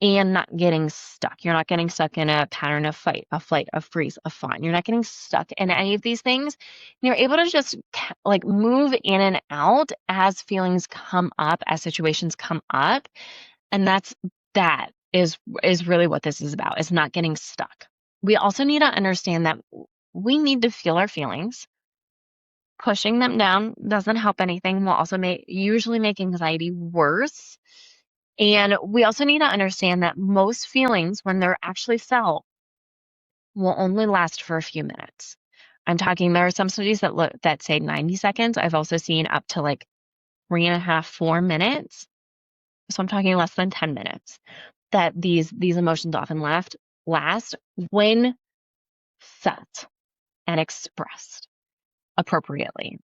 and not getting stuck. You're not getting stuck in a pattern of fight, a flight, a freeze, a fawn. You're not getting stuck in any of these things. You're able to just like move in and out as feelings come up, as situations come up. And that is really what this is about, is not getting stuck. We also need to understand that we need to feel our feelings. Pushing them down doesn't help anything. Will also usually make anxiety worse. And we also need to understand that most feelings, when they're actually felt, will only last for a few minutes. There are some studies that say 90 seconds. I've also seen up to like 3.5, 4 minutes. So I'm talking less than 10 minutes, that these emotions often last when felt and expressed appropriately.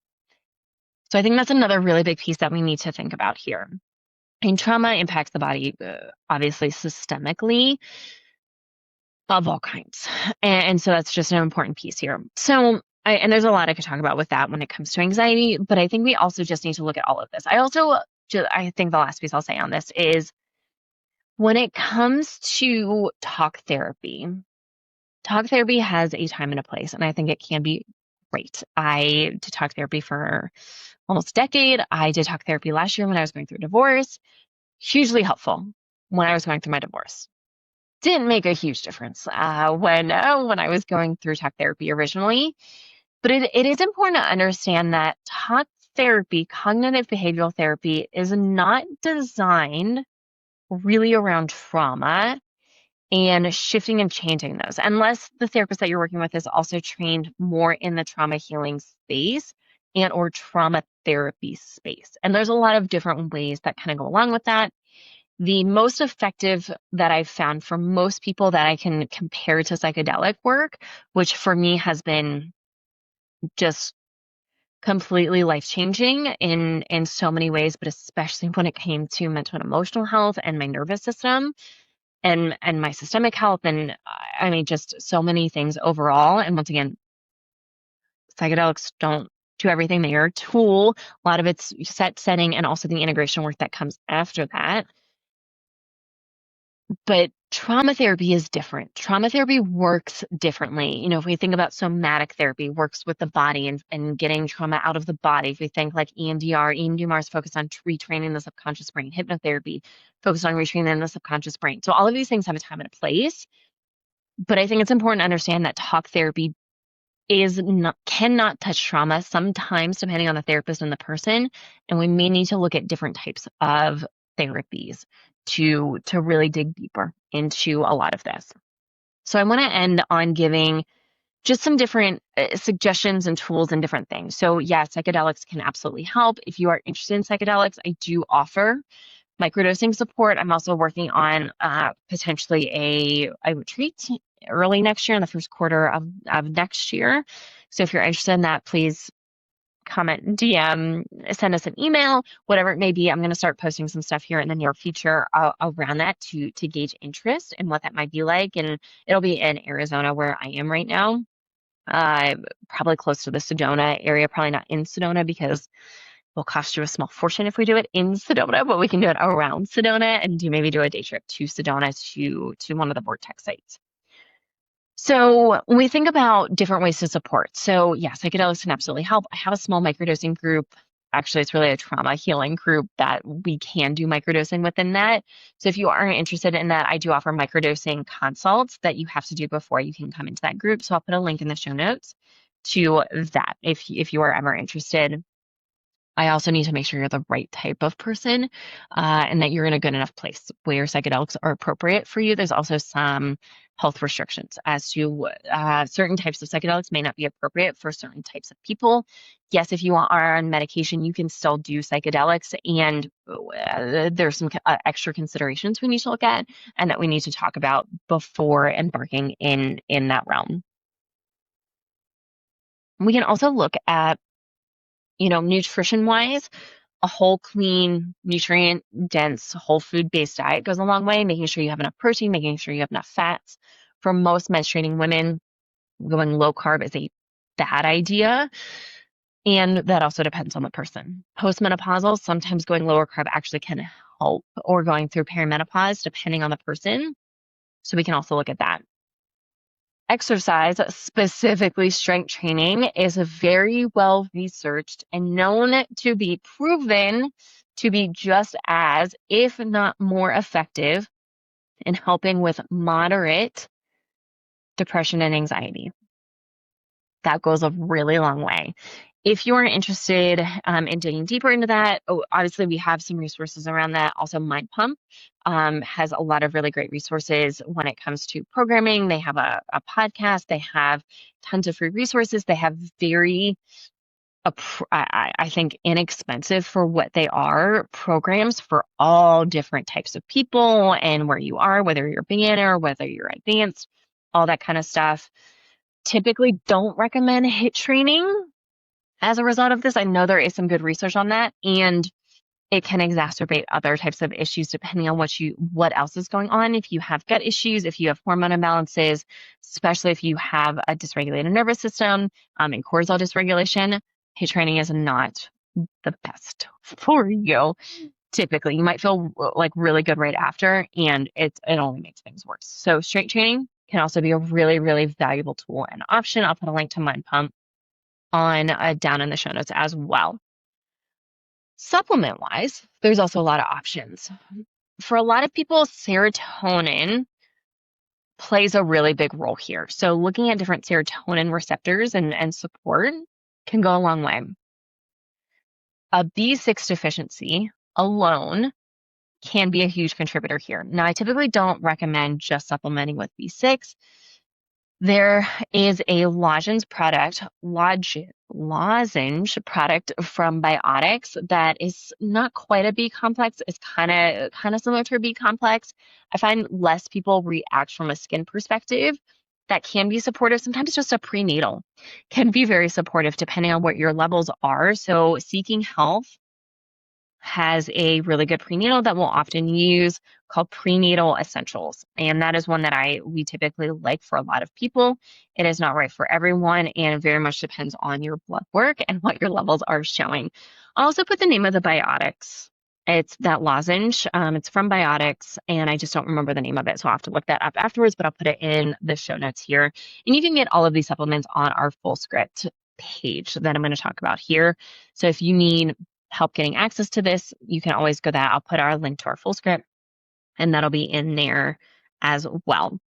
So I think that's another really big piece that we need to think about here. And trauma impacts the body, obviously, systemically, of all kinds. And so that's just an important piece here. So, and there's a lot I could talk about with that when it comes to anxiety, but I think we also just need to look at all of this. I think the last piece I'll say on this is when it comes to talk therapy has a time and a place, and I think it can be great. I did talk therapy for almost a decade. I did talk therapy last year when I was going through a divorce. Hugely helpful when I was going through my divorce. Didn't make a huge difference when I was going through talk therapy originally. But it is important to understand that talk therapy, cognitive behavioral therapy, is not designed really around trauma and shifting and changing those, unless the therapist that you're working with is also trained more in the trauma healing space and or trauma therapy space. And there's a lot of different ways that kind of go along with that. The most effective that I've found for most people that I can compare to psychedelic work, which for me has been just completely life-changing in so many ways, but especially when it came to mental and emotional health and my nervous system and my systemic health, and just so many things overall. And once again, psychedelics don't do everything. They are a tool. A lot of it's setting and also the integration work that comes after that. But Trauma therapy is different. Trauma therapy works differently. If we think about somatic therapy, works with the body and getting trauma out of the body. If we think like EMDR is focused on retraining the subconscious brain. Hypnotherapy, focused on retraining the subconscious brain. So all of these things have a time and a place. But I think it's important to understand that talk therapy cannot touch trauma sometimes, depending on the therapist and the person. And we may need to look at different types of therapies to really dig deeper into a lot of this. So I want to end on giving just some different suggestions and tools and different things. So yeah, psychedelics can absolutely help. If you are interested in psychedelics, I do offer microdosing support. I'm also working on potentially a retreat early next year, in the first quarter of next year. So if you're interested in that, please comment, DM, send us an email, whatever it may be. I'm going to start posting some stuff here in the near future around that to gauge interest and what that might be like. And it'll be in Arizona, where I am right now. Probably close to the Sedona area, probably not in Sedona, because will cost you a small fortune if we do it in Sedona, but we can do it around Sedona and maybe do a day trip to Sedona to one of the vortex sites. So when we think about different ways to support, so yeah, psychedelics can absolutely help. I have a small microdosing group. Actually, it's really a trauma healing group that we can do microdosing within that. So if you are interested in that, I do offer microdosing consults that you have to do before you can come into that group. So I'll put a link in the show notes to that if you are ever interested. I also need to make sure you're the right type of person and that you're in a good enough place where psychedelics are appropriate for you. There's also some health restrictions as to certain types of psychedelics may not be appropriate for certain types of people. Yes, if you are on medication, you can still do psychedelics, and there's some extra considerations we need to look at and that we need to talk about before embarking in that realm. We can also look at nutrition wise, a whole, clean, nutrient dense, whole food based diet goes a long way, making sure you have enough protein, making sure you have enough fats. For most menstruating women, going low carb is a bad idea. And that also depends on the person. Postmenopausal, sometimes going lower carb actually can help, or going through perimenopause, depending on the person. So we can also look at that. Exercise, specifically strength training, is very well researched and known to be proven to be just as, if not more effective, in helping with moderate depression and anxiety. That goes a really long way. If you're interested in digging deeper into that, obviously we have some resources around that. Also, Mindpump has a lot of really great resources when it comes to programming. They have a podcast. They have tons of free resources. They have very, I think, inexpensive for what they are, programs for all different types of people and where you are, whether you're beginner, whether you're advanced, all that kind of stuff. Typically don't recommend HIIT training as a result of this. I know there is some good research on that, and it can exacerbate other types of issues depending on what else is going on. If you have gut issues, if you have hormone imbalances, especially if you have a dysregulated nervous system and cortisol dysregulation, HIIT training is not the best for you. Typically, you might feel like really good right after, and it only makes things worse. So strength training can also be a really, really valuable tool and option. I'll put a link to Mindpump on down in the show notes as well. Supplement wise, there's also a lot of options. For a lot of people, serotonin plays a really big role here. So looking at different serotonin receptors and support can go a long way. A B6 deficiency alone can be a huge contributor here. Now, I typically don't recommend just supplementing with B6. There is a lozenge product from Biotics that is not quite a B complex. It's kind of similar to a B complex. I find less people react from a skin perspective. That can be supportive. Sometimes just a prenatal can be very supportive depending on what your levels are. So Seeking Health has a really good prenatal that we'll often use called Prenatal Essentials. And that is one that we typically like for a lot of people. It is not right for everyone, and it very much depends on your blood work and what your levels are showing. I'll also put the name of the Biotics It's that lozenge. It's from Biotics, and I just don't remember the name of it, so I'll have to look that up afterwards, but I'll put it in the show notes here. And you can get all of these supplements on our Fullscript page that I'm going to talk about here. So if you need help getting access to this, you can always go that. I'll put our link to our Fullscript, and that'll be in there as well.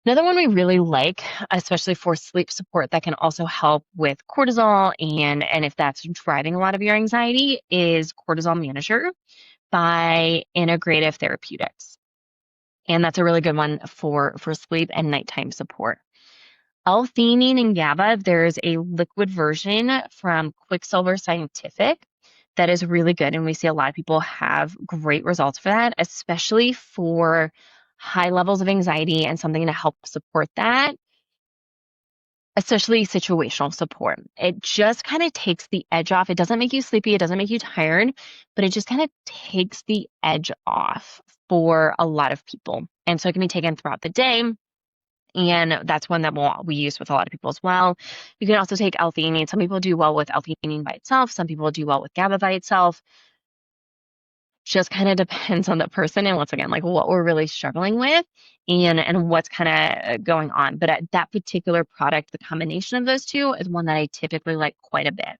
Another one we really like, especially for sleep support that can also help with cortisol and if that's driving a lot of your anxiety, is Cortisol Manager by Integrative Therapeutics. And that's a really good one for sleep and nighttime support. L-Theanine and GABA, there's a liquid version from Quicksilver Scientific that is really good. And we see a lot of people have great results for that, especially for high levels of anxiety and something to help support that, especially situational support. It just kind of takes the edge off. It doesn't make you sleepy. It doesn't make you tired, but it just kind of takes the edge off for a lot of people. And so it can be taken throughout the day. And that's one that we use with a lot of people as well. You can also take L-Theanine. Some people do well with L-Theanine by itself. Some people do well with GABA by itself. Just kind of depends on the person and once again, like what we're really struggling with and what's kind of going on. But at that particular product, the combination of those two is one that I typically like quite a bit.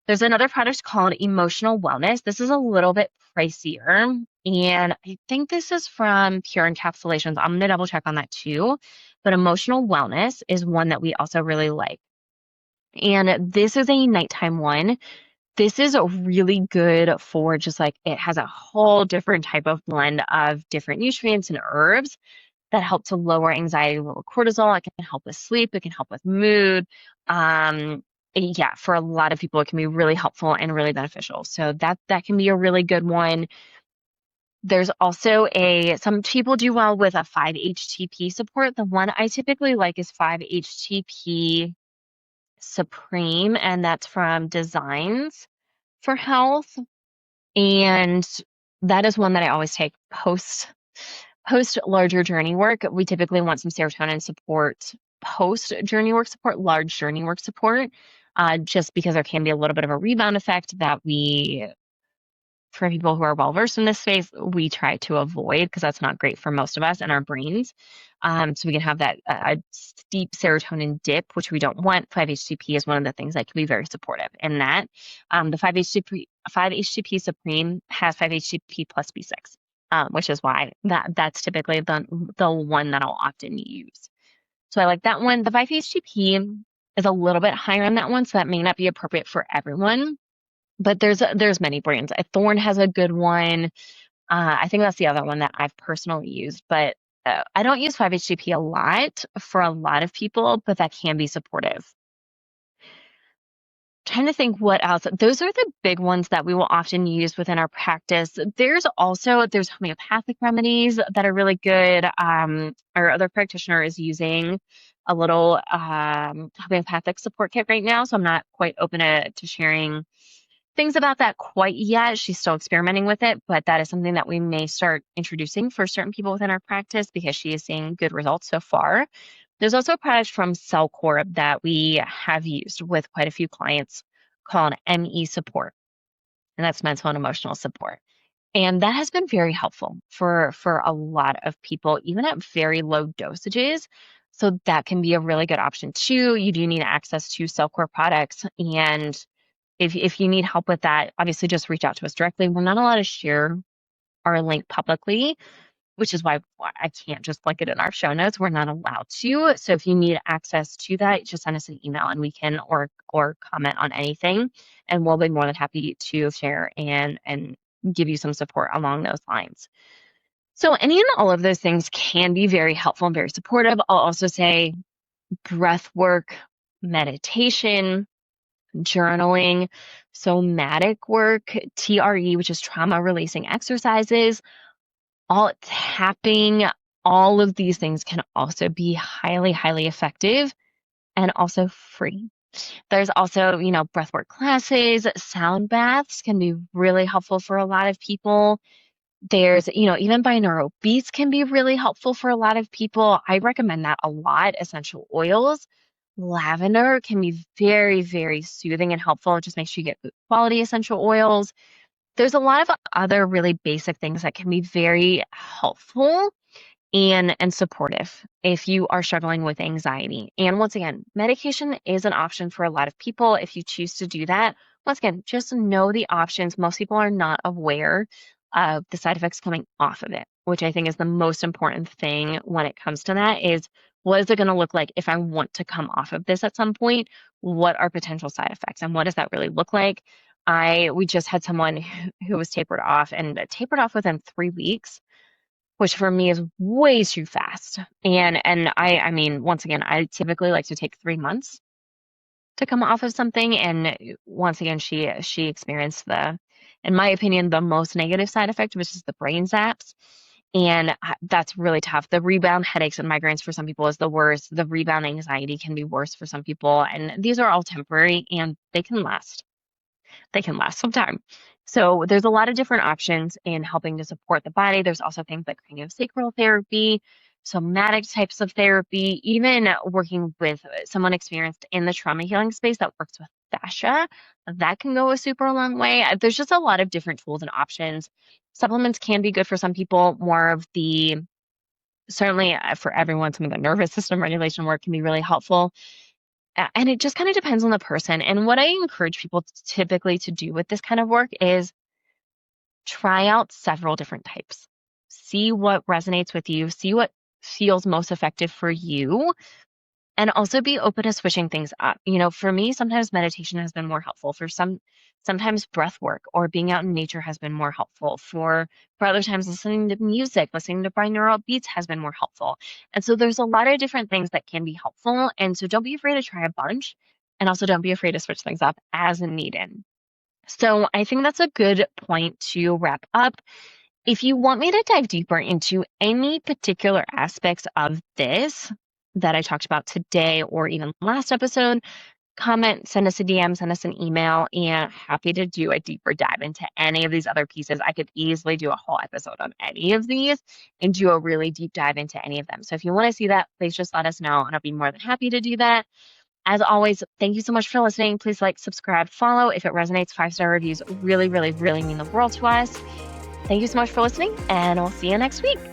There's another product called Emotional Wellness. This is a little bit pricier, and I think this is from Pure Encapsulations. I'm going to double check on that too. But Emotional Wellness is one that we also really like. And this is a nighttime one. This is really good for just like, it has a whole different type of blend of different nutrients and herbs that help to lower anxiety, lower cortisol. It can help with sleep. It can help with mood. Yeah, for a lot of people, it can be really helpful and really beneficial. So that can be a really good one. There's also some people do well with a 5-HTP support. The one I typically like is 5-HTP Supreme, and that's from Designs for Health. And that is one that I always take post larger journey work. We typically want some serotonin support post journey work support, large journey work support, just because there can be a little bit of a rebound effect that for people who are well versed in this space, we try to avoid because that's not great for most of us and our brains. So we can have that steep serotonin dip, which we don't want. 5-HTP is one of the things that can be very supportive in that. The 5-HTP Supreme has 5-HTP plus B6, which is why that's typically the one that I'll often use. So I like that one. The 5-HTP is a little bit higher on that one, so that may not be appropriate for everyone. But there's many brands. Thorne has a good one. I think that's the other one that I've personally used. But I don't use 5-HTP a lot for a lot of people, but that can be supportive. Trying to think what else. Those are the big ones that we will often use within our practice. There's homeopathic remedies that are really good. Our other practitioner is using a little homeopathic support kit right now, so I'm not quite open to sharing things about that quite yet. She's still experimenting with it, but that is something that we may start introducing for certain people within our practice because she is seeing good results so far. There's also a product from Cellcorp that we have used with quite a few clients called ME Support, and that's mental and emotional support. And that has been very helpful for a lot of people, even at very low dosages. So that can be a really good option too. You do need access to Cellcorp products, and if you need help with that, obviously just reach out to us directly. We're not allowed to share our link publicly, which is why I can't just link it in our show notes. We're not allowed to. So if you need access to that, just send us an email and we can or comment on anything, and we'll be more than happy to share and give you some support along those lines. So any and all of those things can be very helpful and very supportive. I'll also say breath work, meditation, journaling, somatic work, TRE, which is trauma releasing exercises, all tapping, all of these things can also be highly, highly effective and also free. There's also, breathwork classes, sound baths can be really helpful for a lot of people. There's, even binaural beats can be really helpful for a lot of people. I recommend that a lot. Essential oils. Lavender can be very, very soothing and helpful. It just makes sure you get good quality essential oils. There's a lot of other really basic things that can be very helpful and supportive if you are struggling with anxiety. And once again, medication is an option for a lot of people if you choose to do that. Once again, just know the options. Most people are not aware of the side effects coming off of it, which I think is the most important thing when it comes to that is what is it going to look like if I want to come off of this at some point? What are potential side effects and what does that really look like? We just had someone who was tapered off and tapered off within 3 weeks, which for me is way too fast. And I mean, once again, I typically like to take 3 months to come off of something. And once again, she experienced in my opinion, the most negative side effect, which is the brain zaps. And that's really tough. The rebound headaches and migraines for some people is the worst. The rebound anxiety can be worse for some people. And these are all temporary and they can last some time. So there's a lot of different options in helping to support the body. There's also things like craniosacral therapy, somatic types of therapy, even working with someone experienced in the trauma healing space that works with fascia. That can go a super long way. There's just a lot of different tools and options. Supplements can be good for some people. Certainly for everyone, some of the nervous system regulation work can be really helpful. And it just kind of depends on the person. And what I encourage people typically to do with this kind of work is try out several different types. See what resonates with you, see what feels most effective for you, and also be open to switching things up. For me, sometimes meditation has been more helpful. Sometimes breath work or being out in nature has been more helpful. For other times, listening to music, listening to binaural beats has been more helpful. And so there's a lot of different things that can be helpful. And so don't be afraid to try a bunch, and also don't be afraid to switch things up as needed. So I think that's a good point to wrap up. If you want me to dive deeper into any particular aspects of this that I talked about today or even last episode, comment, send us a DM, send us an email, and happy to do a deeper dive into any of these other pieces. I could easily do a whole episode on any of these and do a really deep dive into any of them. So if you want to see that, please just let us know, and I'll be more than happy to do that. As always, thank you so much for listening. Please like, subscribe, follow. If it resonates, 5-star reviews really, really, really mean the world to us. Thank you so much for listening, and we'll see you next week.